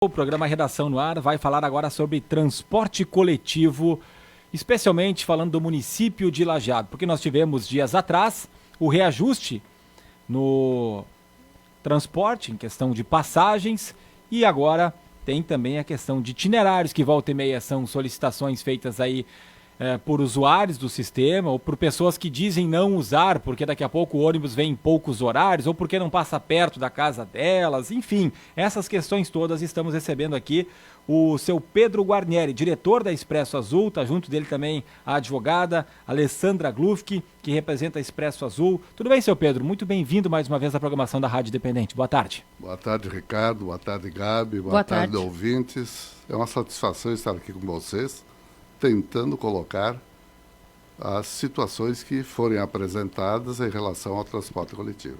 O programa Redação no Ar vai falar agora sobre transporte coletivo, especialmente falando do município de Lajeado, porque nós tivemos dias atrás o reajuste no transporte, em questão de passagens, e agora tem também a questão de itinerários, que volta e meia são solicitações feitas aí por usuários do sistema, ou por pessoas que dizem não usar, porque daqui a pouco o ônibus vem em poucos horários, ou porque não passa perto da casa delas, enfim, essas questões todas estamos recebendo aqui o seu Pedro Guarnieri, diretor da Expresso Azul, está junto dele também a advogada Alessandra Glufke, que representa a Expresso Azul. Tudo bem, seu Pedro? Muito bem-vindo mais uma vez à programação da Rádio Independente. Boa tarde. Boa tarde, Ricardo. Boa tarde, Gabi. Boa tarde, ouvintes. É uma satisfação estar aqui com vocês, tentando colocar as situações que forem apresentadas em relação ao transporte coletivo.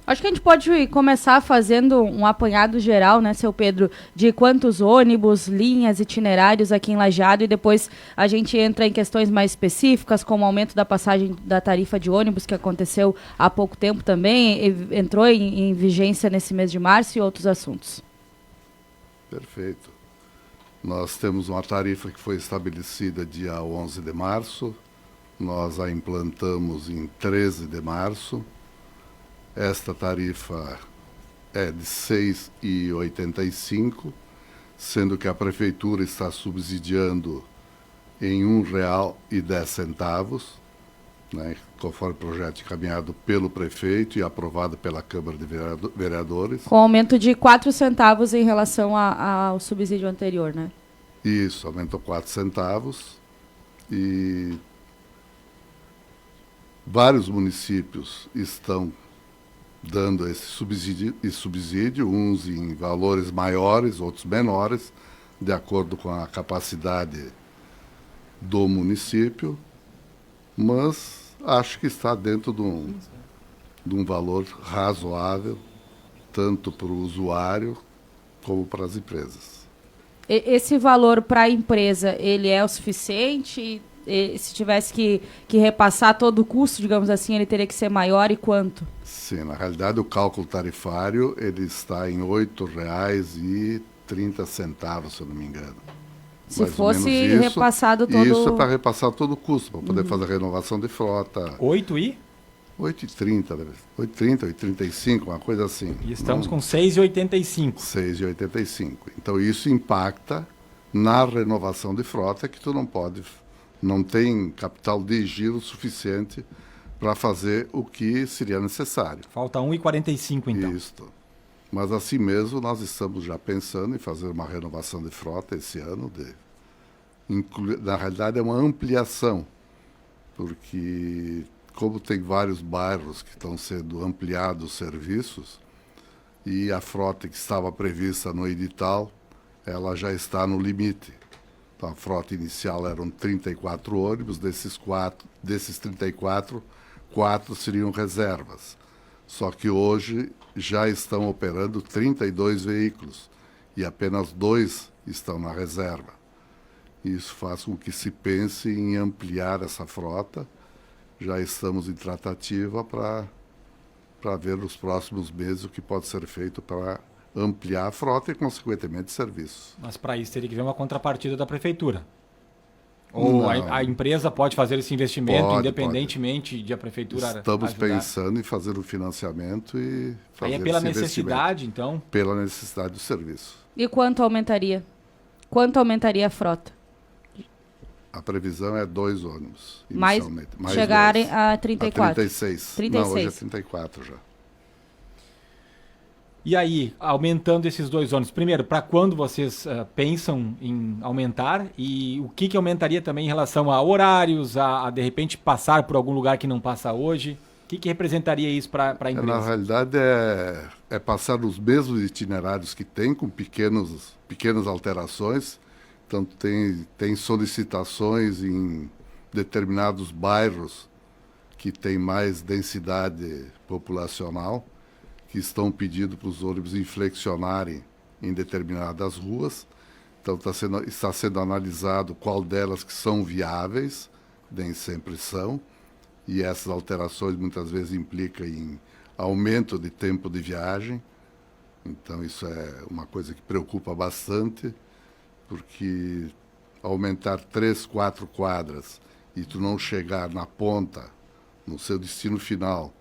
Acho que a gente pode começar fazendo um apanhado geral, né, seu Pedro, de quantos ônibus, linhas, itinerários aqui em Lajeado, e depois a gente entra em questões mais específicas, como o aumento da passagem da tarifa de ônibus, que aconteceu há pouco tempo também, entrou em vigência nesse mês de março, e outros assuntos. Perfeito. Nós temos uma tarifa que foi estabelecida dia 11 de março, nós a implantamos em 13 de março. Esta tarifa é de R$ 6,85, sendo que a Prefeitura está subsidiando em R$ 1,10, né, conforme projeto encaminhado pelo prefeito e aprovado pela Câmara de Vereadores. Com aumento de 4 centavos em relação ao subsídio anterior, né? Isso, aumentou 4 centavos e vários municípios estão dando esse subsídio, uns em valores maiores, outros menores, de acordo com a capacidade do município, mas acho que está dentro de um valor razoável, tanto para o usuário como para as empresas. Esse valor para a empresa, ele é o suficiente? Se tivesse que repassar todo o custo, digamos assim, ele teria que ser maior, e quanto? Sim, na realidade o cálculo tarifário ele está em R$ 8,30, se eu não me engano. Se Mais fosse isso, repassado todo... Isso é para repassar todo o custo, para poder fazer a renovação de frota. 8,30? 8,30, 8,35, uma coisa assim. E estamos com 6,85. 6,85. Então isso impacta na renovação de frota, que tu não tem capital de giro suficiente para fazer o que seria necessário. Falta 1,45 então. Isso. Mas assim mesmo nós estamos já pensando em fazer uma renovação de frota esse ano. Na realidade é uma ampliação, porque como tem vários bairros que estão sendo ampliados os serviços, e a frota que estava prevista no edital, ela já está no limite. Então, a frota inicial eram 34 ônibus, desses 34, 4 seriam reservas. Só que hoje já estão operando 32 veículos e apenas 2 estão na reserva. Isso faz com que se pense em ampliar essa frota. Já estamos em tratativa para ver nos próximos meses o que pode ser feito para ampliar a frota e, consequentemente, serviços. Mas para isso teria que ver uma contrapartida da Prefeitura. Ou a empresa pode fazer esse investimento independentemente de a Prefeitura Estamos ajudar? Pensando em fazer o financiamento e fazer Aí é pela esse necessidade, então? Pela necessidade do serviço. E quanto aumentaria? Quanto aumentaria a frota? A previsão é 2 ônibus, Mais inicialmente. Mais chegarem 2. a 34? A 36. Não, hoje é 34 já. E aí, aumentando esses 2 ônibus, primeiro, para quando vocês pensam em aumentar, e o que aumentaria também em relação a horários, a de repente passar por algum lugar que não passa hoje? O que representaria isso para a empresa? Na realidade é passar os mesmos itinerários que tem, com pequenas alterações. Então tem solicitações em determinados bairros que tem mais densidade populacional, que estão pedindo para os ônibus inflexionarem em determinadas ruas. Então está sendo analisado qual delas que são viáveis, nem sempre são, e essas alterações muitas vezes implicam em aumento de tempo de viagem. Então isso é uma coisa que preocupa bastante, porque aumentar 3, 4 quadras e tu não chegar na ponta, no seu destino final,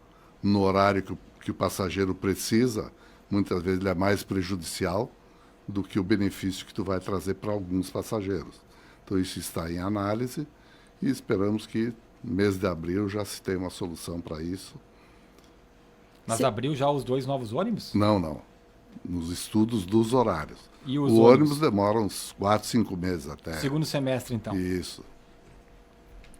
no horário que o passageiro precisa, muitas vezes ele é mais prejudicial do que o benefício que tu vai trazer para alguns passageiros. Então isso está em análise e esperamos que no mês de abril já se tenha uma solução para isso. Mas abriu já os 2 novos ônibus? Não. Nos estudos dos horários. E os o ônibus demora uns 4, 5 meses até. Segundo semestre, então. Isso.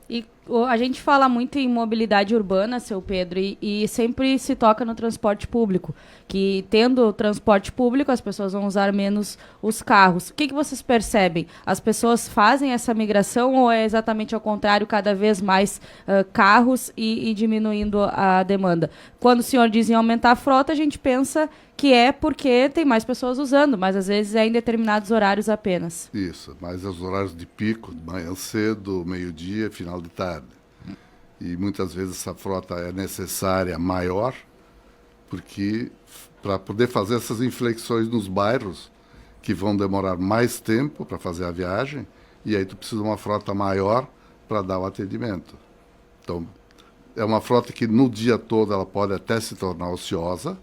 E a gente fala muito em mobilidade urbana, seu Pedro, e sempre se toca no transporte público, que tendo transporte público as pessoas vão usar menos os carros. O que vocês percebem? As pessoas fazem essa migração ou é exatamente ao contrário, cada vez mais carros e diminuindo a demanda? Quando o senhor diz em aumentar a frota, a gente pensa que é porque tem mais pessoas usando, mas às vezes é em determinados horários apenas. Isso, mas os horários de pico, de manhã cedo, meio-dia, final de tarde. E muitas vezes essa frota é necessária maior, porque para poder fazer essas inflexões nos bairros, que vão demorar mais tempo para fazer a viagem, e aí tu precisa de uma frota maior para dar o atendimento. Então, é uma frota que no dia todo ela pode até se tornar ociosa,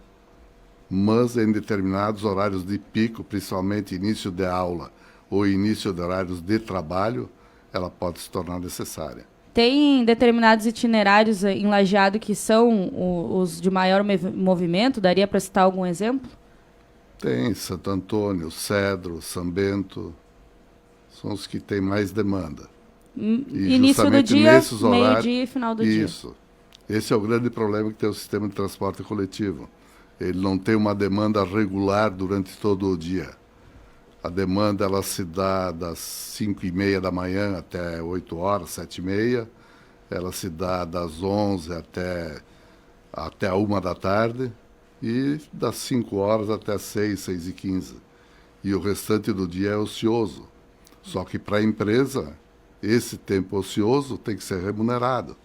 mas em determinados horários de pico, principalmente início de aula ou início de horários de trabalho, ela pode se tornar necessária. Tem determinados itinerários em Lajeado que são os de maior movimento? Daria para citar algum exemplo? Tem, Santo Antônio, Cedro, São Bento, são os que têm mais demanda. E início do dia, meio-dia e final do dia. Isso. Esse é o grande problema que tem o sistema de transporte coletivo. Ele não tem uma demanda regular durante todo o dia. A demanda ela se dá das 5h30 da manhã até 8 horas, 7h30. Ela se dá das 11 até a 1 da tarde e das 5 horas até 6, 6h15. E o restante do dia é ocioso. Só que para a empresa, esse tempo ocioso tem que ser remunerado.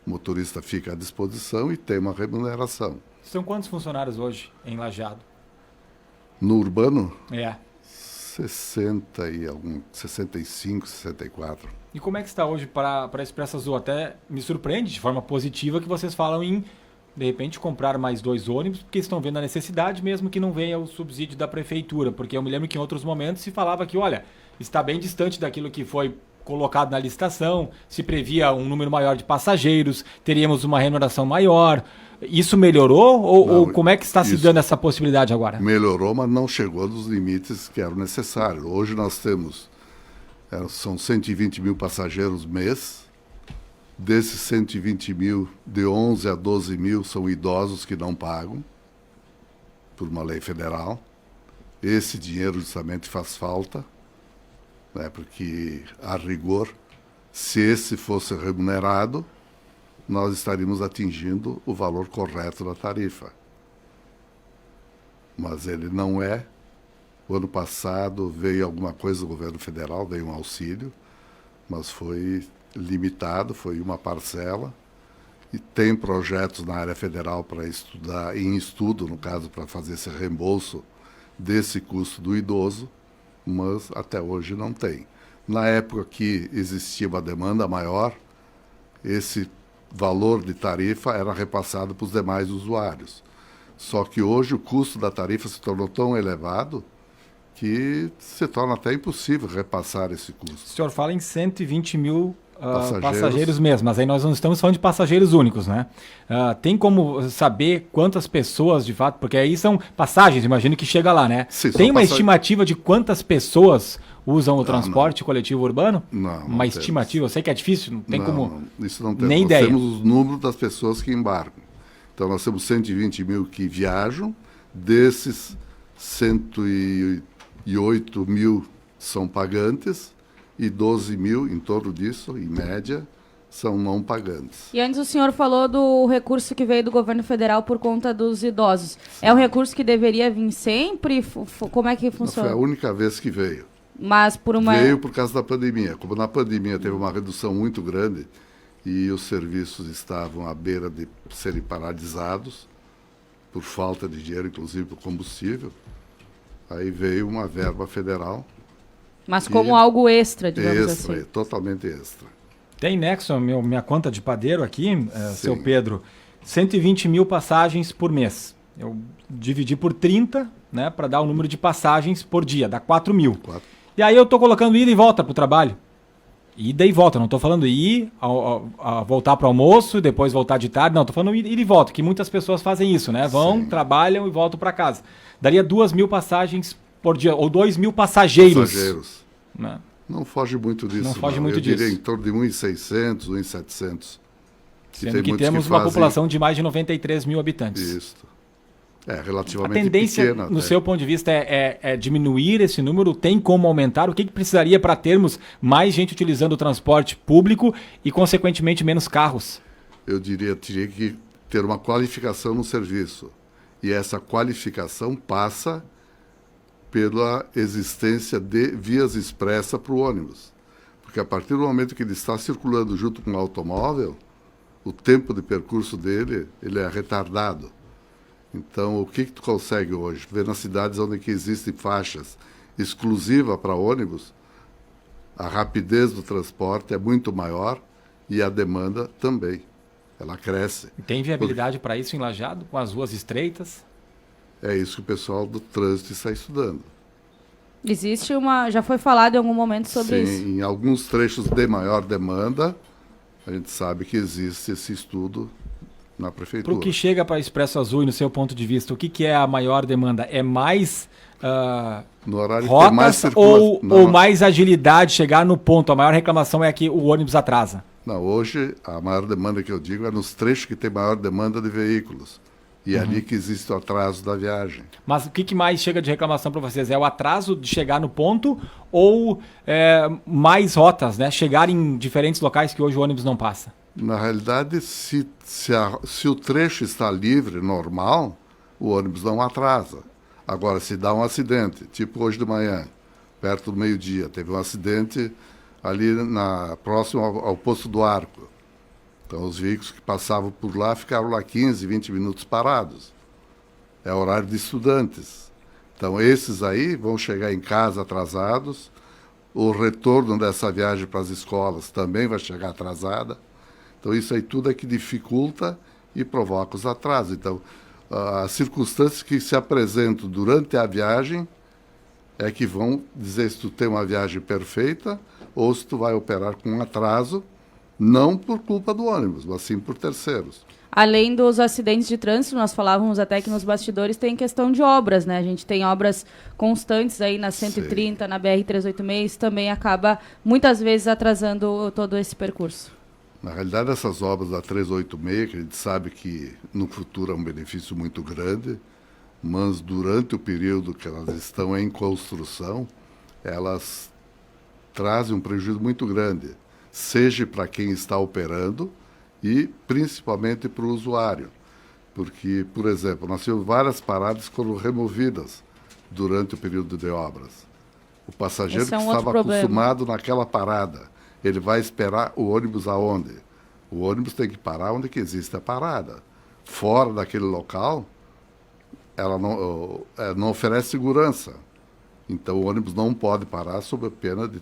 O motorista fica à disposição e tem uma remuneração. São quantos funcionários hoje em Lajeado? No urbano? 65, 64. E como é que está hoje para a Expressa Azul? Até me surpreende de forma positiva que vocês falam em, de repente, comprar mais 2 ônibus, porque estão vendo a necessidade, mesmo que não venha o subsídio da prefeitura. Porque eu me lembro que em outros momentos se falava que, olha, está bem distante daquilo que foi colocado na licitação, se previa um número maior de passageiros, teríamos uma remuneração maior. Isso melhorou ou como é que está se dando essa possibilidade agora? Melhorou, mas não chegou nos limites que eram necessários. Hoje nós temos, são 120 mil passageiros mês. Desses 120 mil, de 11 a 12 mil são idosos que não pagam, por uma lei federal. Esse dinheiro justamente faz falta, né, porque, a rigor, se esse fosse remunerado, nós estaríamos atingindo o valor correto da tarifa. Mas ele não é. O ano passado veio alguma coisa do governo federal, veio um auxílio, mas foi limitado, foi uma parcela. E tem projetos na área federal para estudar, em estudo, no caso, para fazer esse reembolso desse custo do idoso, mas até hoje não tem. Na época que existia uma demanda maior, esse valor de tarifa era repassado para os demais usuários. Só que hoje o custo da tarifa se tornou tão elevado que se torna até impossível repassar esse custo. O senhor fala em 120 mil passageiros mesmo, mas aí nós não estamos falando de passageiros únicos, né? Tem como saber quantas pessoas, de fato, porque aí são passagens, imagino que chega lá, né? Sim, tem uma estimativa de quantas pessoas usam o transporte coletivo urbano? Não. Uma estimativa, eu sei que é difícil, não tem como... Isso não tem. Nem nós ideia. Temos os números das pessoas que embarcam. Então nós temos 120 mil que viajam, desses 108 mil são pagantes e 12 mil, em torno disso, em média, são não pagantes. E antes o senhor falou do recurso que veio do governo federal por conta dos idosos. Sim. É um recurso que deveria vir sempre? Como é que funciona? Foi a única vez que veio. Mas Veio por causa da pandemia. Como na pandemia teve uma redução muito grande e os serviços estavam à beira de serem paralisados por falta de dinheiro, inclusive por combustível. Aí veio uma verba federal. Mas como algo extra, digamos extra, assim. Totalmente extra. Tem nexo, minha conta de padeiro aqui, seu Pedro, 120 mil passagens por mês. Eu dividi por 30, né, para dar o número de passagens por dia, dá 4 mil. E aí eu estou colocando ida e volta para o trabalho. Ida e volta, não estou falando ir, voltar para o almoço, depois voltar de tarde, não, estou falando ida e volta, que muitas pessoas fazem isso, né? Vão, trabalham e voltam para casa. Daria 2 mil passagens por dia, ou 2 mil passageiros. Né? Não foge muito disso. Não foge muito disso. Eu diria em torno de 1.600, 1.700. Sendo que temos uma população de mais de 93 mil habitantes. Isso. É relativamente a tendência, pequena. No seu ponto de vista, é diminuir esse número? Tem como aumentar? O que precisaria para termos mais gente utilizando o transporte público e, consequentemente, menos carros? Eu diria que teria que ter uma qualificação no serviço. E essa qualificação passa pela existência de vias expressas para o ônibus. Porque a partir do momento que ele está circulando junto com o automóvel, o tempo de percurso dele ele é retardado. Então, o que tu consegue hoje? Ver nas cidades onde que existem faixas exclusivas para ônibus, a rapidez do transporte é muito maior e a demanda também. Ela cresce. Tem viabilidade para isso em Lajeado, com as ruas estreitas? É isso que o pessoal do trânsito está estudando. Existe já foi falado em algum momento sobre isso? Sim, em alguns trechos de maior demanda, a gente sabe que existe esse estudo na prefeitura. Para o que chega para Expresso Azul, e no seu ponto de vista, o que é a maior demanda? É mais no horário rotas mais ou mais agilidade, chegar no ponto? A maior reclamação é que o ônibus atrasa. Não, hoje a maior demanda que eu digo é nos trechos que tem maior demanda de veículos. E é ali que existe o atraso da viagem. Mas o que mais chega de reclamação para vocês? É o atraso de chegar no ponto ou mais rotas, né? Chegar em diferentes locais que hoje o ônibus não passa? Na realidade, se o trecho está livre, normal, o ônibus não atrasa. Agora, se dá um acidente, tipo hoje de manhã, perto do meio-dia, teve um acidente ali próximo ao Poço do Arco. Então, os veículos que passavam por lá ficaram lá 15, 20 minutos parados. É horário de estudantes. Então, esses aí vão chegar em casa atrasados. O retorno dessa viagem para as escolas também vai chegar atrasada. Então, isso aí tudo é que dificulta e provoca os atrasos. Então, as circunstâncias que se apresentam durante a viagem é que vão dizer se tu tem uma viagem perfeita ou se tu vai operar com atraso, não por culpa do ônibus, mas sim por terceiros. Além dos acidentes de trânsito, nós falávamos até que nos bastidores tem questão de obras, né? A gente tem obras constantes aí na 130, Sim. na BR-386, isso também acaba muitas vezes atrasando todo esse percurso. Na realidade, essas obras da 386, que a gente sabe que no futuro é um benefício muito grande, mas durante o período que elas estão em construção, elas trazem um prejuízo muito grande, seja para quem está operando e principalmente para o usuário. Porque, por exemplo, nós tivemos várias paradas que foram removidas durante o período de obras. O passageiro que estava acostumado naquela parada, ele vai esperar o ônibus aonde? O ônibus tem que parar onde que existe a parada. Fora daquele local, ela não oferece segurança. Então, o ônibus não pode parar sob a pena de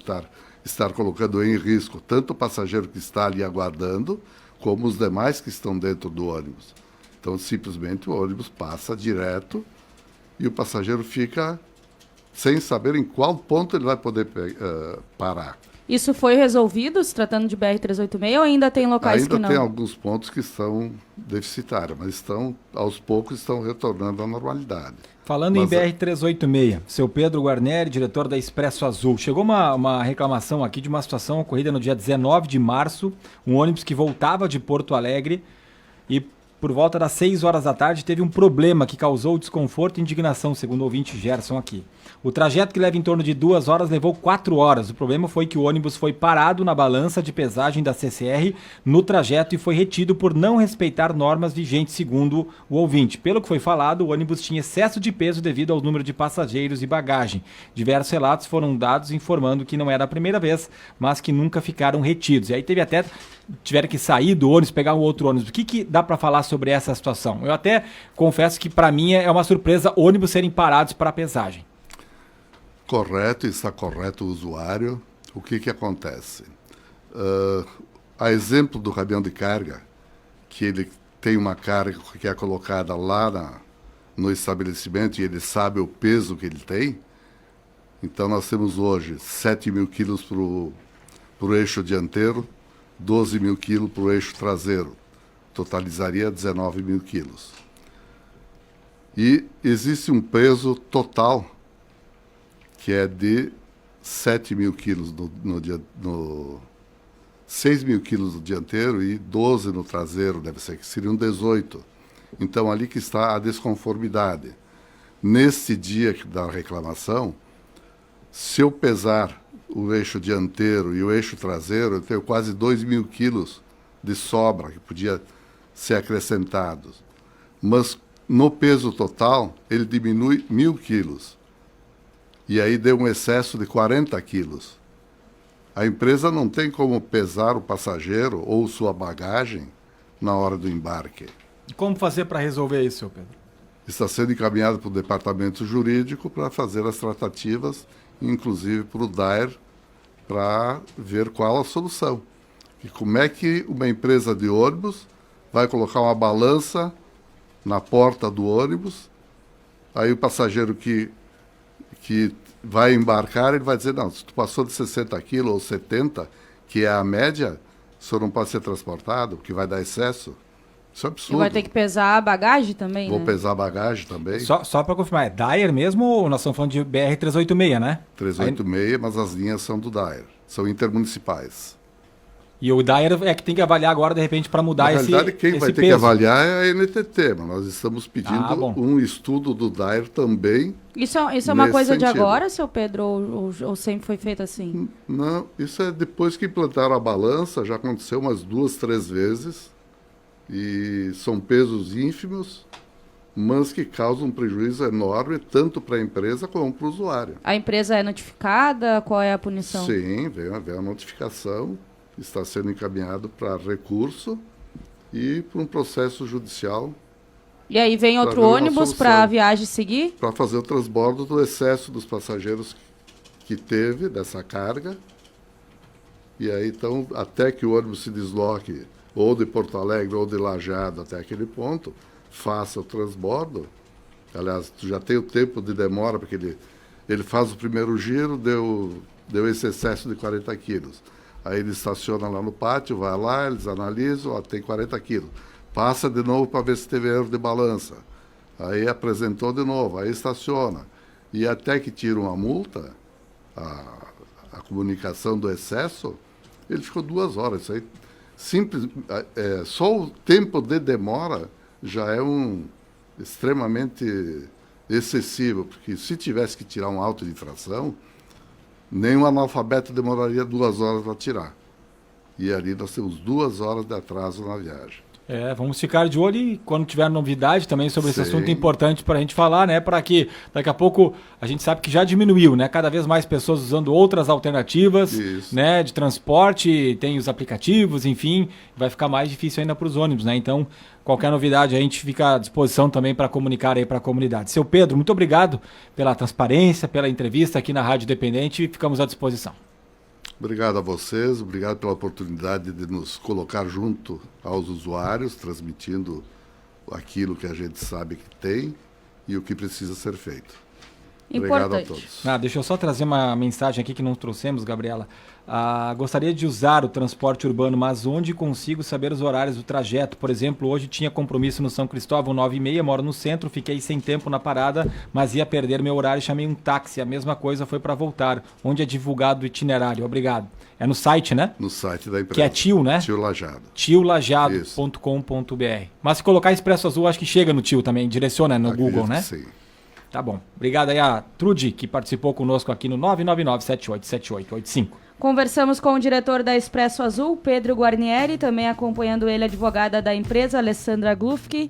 estar colocando em risco tanto o passageiro que está ali aguardando, como os demais que estão dentro do ônibus. Então, simplesmente, o ônibus passa direto e o passageiro fica sem saber em qual ponto ele vai poder parar. Isso foi resolvido, se tratando de BR-386, ou ainda tem locais que não? Ainda tem alguns pontos que estão deficitários, mas aos poucos estão retornando à normalidade. Falando em BR-386, seu Pedro Guarneri, diretor da Expresso Azul, chegou uma reclamação aqui de uma situação ocorrida no dia 19 de março, um ônibus que voltava de Porto Alegre e por volta das 6 horas da tarde teve um problema que causou desconforto e indignação, segundo o ouvinte Gerson aqui. O trajeto, que leva em torno de 2 horas, levou 4 horas. O problema foi que o ônibus foi parado na balança de pesagem da CCR no trajeto e foi retido por não respeitar normas vigentes, segundo o ouvinte. Pelo que foi falado, o ônibus tinha excesso de peso devido ao número de passageiros e bagagem. Diversos relatos foram dados informando que não era a primeira vez, mas que nunca ficaram retidos. E aí teve até tiverem que sair do ônibus, pegar um outro ônibus. O que dá para falar sobre essa situação? Eu até confesso que para mim é uma surpresa ônibus serem parados para pesagem. Correto, está correto o usuário. O que acontece? A exemplo do caminhão de carga, que ele tem uma carga que é colocada lá no estabelecimento e ele sabe o peso que ele tem. Então nós temos hoje 7 mil quilos para o eixo dianteiro, 12 mil quilos para o eixo traseiro. Totalizaria 19 mil quilos. E existe um peso total que é de 7 mil quilos no 6 mil quilos no dianteiro e 12 no traseiro, deve ser que seriam 18. Então, ali que está a desconformidade. Nesse dia da reclamação, se eu pesar o eixo dianteiro e o eixo traseiro, eu tenho quase 2 mil quilos de sobra que podia ser acrescentados. Mas, no peso total, ele diminui 1.000 quilos. E aí deu um excesso de 40 quilos. A empresa não tem como pesar o passageiro ou sua bagagem na hora do embarque. E como fazer para resolver isso, seu Pedro? Está sendo encaminhado para o departamento jurídico para fazer as tratativas, inclusive para o DAER, para ver qual a solução. E como é que uma empresa de ônibus vai colocar uma balança na porta do ônibus, aí o passageiro que vai embarcar, ele vai dizer, não, se tu passou de 60 quilos ou 70, que é a média, o senhor não pode ser transportado, porque vai dar excesso. Isso é absurdo. E vai ter que pesar a bagagem também, Vou né? pesar a bagagem também. Só para confirmar, é DAER mesmo ou nós estamos falando de BR-386, né? 386, mas as linhas são do DAER, são intermunicipais. E o DAER é que tem que avaliar agora, de repente, para mudar Na realidade, quem esse vai ter peso. que avaliar é a NTT, mas nós estamos pedindo bom. um estudo do DAER também. Isso é uma Nesse coisa de sentido. agora, seu Pedro, ou sempre foi feito assim? Não, isso é depois que implantaram a balança, já aconteceu umas 2, 3 vezes, e são pesos ínfimos, mas que causam um prejuízo enorme, tanto para a empresa como para o usuário. A empresa é notificada? Qual é a punição? Sim, vem a notificação, está sendo encaminhado para recurso e para um processo judicial E aí vem outro ver uma ônibus solução. para a viagem seguir? para fazer o transbordo do excesso dos passageiros que teve dessa carga. E aí, então, até que o ônibus se desloque ou de Porto Alegre ou de Lajeado até aquele ponto, faça o transbordo. Aliás, tu já tem o tempo de demora, porque ele faz o primeiro giro, deu esse excesso de 40 quilos. Aí ele estaciona lá no pátio, vai lá, eles analisam, ó, tem 40 quilos. Passa de novo para ver se teve erro de balança. Aí apresentou de novo, aí estaciona. E até que tira uma multa, a comunicação do excesso, ele ficou 2 horas. Isso aí, simples, só o tempo de demora já é extremamente excessivo, porque se tivesse que tirar um auto de infração, nenhum analfabeto demoraria 2 horas para tirar. E ali nós temos 2 horas de atraso na viagem. Vamos ficar de olho e quando tiver novidade também sobre esse Sim. assunto importante para a gente falar, né? Para que daqui a pouco a gente sabe que já diminuiu, né? Cada vez mais pessoas usando outras alternativas, Isso. né? De transporte, tem os aplicativos, enfim, vai ficar mais difícil ainda para os ônibus, né? Então, qualquer novidade a gente fica à disposição também para comunicar aí para a comunidade. Seu Pedro, muito obrigado pela transparência, pela entrevista aqui na Rádio Independente e ficamos à disposição. Obrigado a vocês, obrigado pela oportunidade de nos colocar junto aos usuários, transmitindo aquilo que a gente sabe que tem e o que precisa ser feito. Obrigado a Importante. todos. Deixa eu só trazer uma mensagem aqui que não trouxemos, Gabriela. Gostaria de usar o transporte urbano, mas onde consigo saber os horários do trajeto? Por exemplo, hoje tinha compromisso no São Cristóvão, 9h30, moro no centro, fiquei sem tempo na parada, mas ia perder meu horário e chamei um táxi. A mesma coisa foi para voltar. Onde é divulgado o itinerário? Obrigado. É no site, né? No site da empresa. Que é Tio, né? Tio Lajado. tiolajado.com.br. Mas se colocar Expresso Azul, acho que chega no Tio também, direciona no Acredito Google, né? que sim. Tá bom. Obrigado aí a Trude, que participou conosco aqui no 999-787885. Conversamos com o diretor da Expresso Azul, Pedro Guarnieri, também acompanhando ele, a advogada da empresa, Alessandra Glufke.